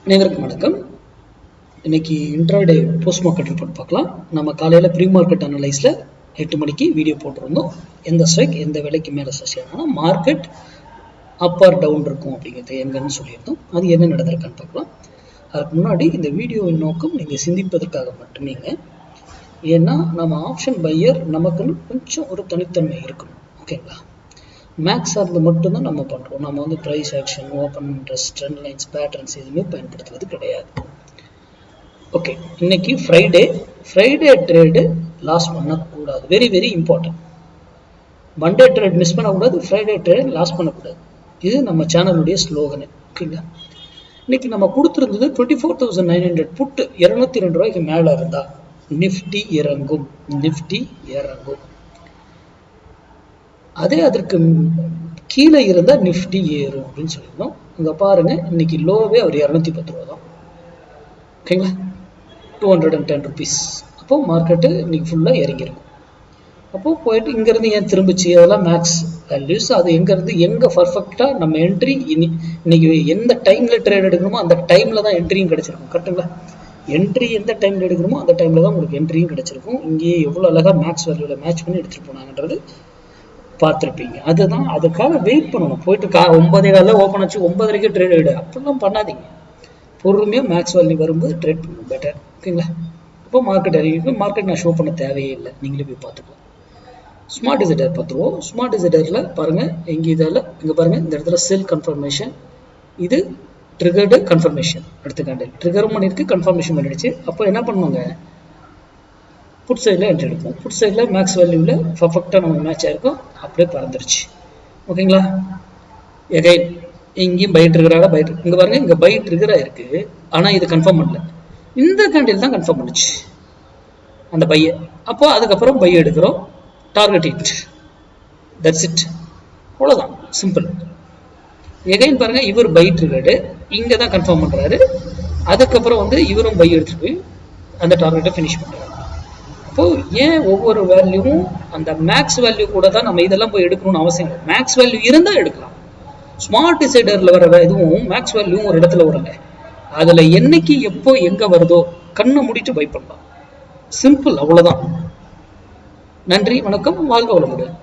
அனைவருக்கும் வணக்கம். இன்னைக்கு இன்ட்ராடே போஸ்ட் மார்க்கெட் ரிப்போர்ட் பார்க்கலாம். நம்ம காலையில் ப்ரீ மார்க்கெட் அனலைஸில் 8 மணிக்கு வீடியோ போட்டிருந்தோம். எந்த ஸ்ட்ரைக் எந்த விலைக்கு மேலே சசியானா மார்க்கெட் அப் ஆர் டவுன் இருக்கும் அப்படிங்கிறது எங்கன்னு சொல்லியிருந்தோம். அது என்ன நடந்திருக்கான்னு பார்க்கலாம். அதுக்கு முன்னாடி இந்த வீடியோவின் நோக்கம் நீங்கள் சிந்திப்பதற்காக மட்டுமேங்க. ஏன்னா நம்ம ஆப்ஷன் பையர் நமக்குன்னு கொஞ்சம் ஒரு தனித்தன்மை இருக்கணும். ஓகேங்களா? மேக்ஸ் சார்ந்து மட்டும்தான் நம்ம பண்ணுறோம். நம்ம வந்து price action, open interest, trend lines, patterns எதுவுமே பயன்படுத்துவது கிடையாது. ஓகே, இன்னைக்கு ஃப்ரைடே ட்ரேடு லாஸ் பண்ணக்கூடாது. Very very important. Monday trade miss பண்ணக்கூடாது, ஃப்ரைடே ட்ரேட் லாஸ் பண்ணக்கூடாது. இது நம்ம சேனலுடைய ஸ்லோகனு. ஓகேங்களா? இன்னைக்கு நம்ம கொடுத்துருந்தது 24,900 புட்டு 202 ரூபாய்க்கு மேலே இருந்தால் நிஃப்டி இறங்கும். அதே அதற்கு கீழே இருந்தால் நிஃப்டி ஏறும் அப்படின்னு சொல்லியிருந்தோம். இங்கே பாருங்க, இன்னைக்கு லோவே ஒரு 210 ரூபா தான். ஓகேங்களா? 210 ருபீஸ். அப்போ மார்க்கெட்டு இன்னைக்கு ஃபுல்லாக இறங்கியிருக்கும். அப்போ போயிட்டு இங்கேருந்து ஏன் திரும்பிச்சு, அதெல்லாம் மேக்ஸ் வேல்யூஸ். அது எங்கேருந்து எங்கே பர்ஃபெக்டாக நம்ம என்ட்ரி இன்னைக்கு எந்த டைமில் ட்ரேட் எடுக்கணுமோ அந்த டைமில் தான் என்ட்ரியும் கிடைச்சிருக்கும். கரெக்டுங்களா? என்ட்ரி எந்த டைமில் எடுக்கணுமோ அந்த டைமில் தான் உங்களுக்கு என்ட்ரியும் கிடைச்சிருக்கும். இங்கேயே எவ்வளோ அழகாக மேக்ஸ் வேல்யூவில் மேட்ச் பண்ணி எடுத்துகிட்டு போனாங்கன்றது பார்த்துருப்பீங்க. அதுதான், அதுக்காக வெயிட் பண்ணணும். போயிட்டு 9:15 ஓப்பன் ஆச்சு 9:30 ட்ரேட் ஆகிடு அப்படிலாம் பண்ணாதீங்க. பொறுமையாக மேக்ஸ் வேல்யூ வரும்போது ட்ரேட் பண்ணணும். பெட்டர். ஓகேங்களா? இப்போ மார்க்கெட் அறிவிக்கும். மார்க்கெட் நான் ஷோ பண்ண தேவையே இல்லை, நீங்களே போய் பார்த்துக்கலாம். ஸ்மார்ட் டிசைடர் பார்த்துருவோம். ஸ்மார்ட் டிசைடரில் பாருங்கள், இங்கே பாருங்கள், இந்த இடத்துல செல் கன்ஃபர்மேஷன், இது ட்ரிகர்டு கன்ஃபர்மேஷன். அடுத்த கேண்டில் ட்ரிகரும் பண்ணியிருக்கு, கன்ஃபர்மேஷன் பண்ணிடுச்சு. அப்போ என்ன பண்ணுவாங்க, புட் சைடில் என்ட்ரி எடுப்போம். புட் சைடில் மேக்ஸ் வேல்யூவில் பர்ஃபெக்டாக நமக்கு மேட்ச் ஆகிருக்கும். அப்படியே பறந்துருச்சு. ஓகேங்களா? எகைன் இங்கேயும் பை ட்ரிகராக இங்கே பாருங்க, இங்கே பை ட்ரிகராக இருக்குது. ஆனால் இது கன்ஃபார்ம் பண்ணல. இந்த கேண்டில் தான் கன்ஃபார்ம் பண்ணுச்சு அந்த பையை. அப்போ அதுக்கப்புறம் பை எடுக்கிறோம். Target hit. That's it. அவ்வளோதான், சிம்பிள். எகைன் பாருங்க, இவர் பை ட்ரிகர்டு இங்கே தான் கன்ஃபார்ம் பண்ணுறாரு. அதுக்கப்புறம் வந்து இவரும் பை எடுத்துட்டு போய் அந்த டார்கெட்டை ஃபினிஷ் பண்ணுறாரு. அப்போ ஏன் ஒவ்வொரு வேல்யூவும் அந்த மேக்ஸ் வேல்யூ கூட தான் நம்ம இதெல்லாம் போய் எடுக்கணும்னு அவசியம் இல்லை. மேக்ஸ் வேல்யூ இருந்தால் எடுக்கலாம். ஸ்மார்ட் டிசைடரில் வர இதுவும் மேக்ஸ் வேல்யூவும் ஒரு இடத்துல வருங்க. அதில் என்னைக்கு எப்போ எங்கே வருதோ கண்ணை மூடிட்டு பை பண்ணலாம். சிம்பிள், அவ்வளோதான். நன்றி, வணக்கம், வாழ்க வளமுடன்.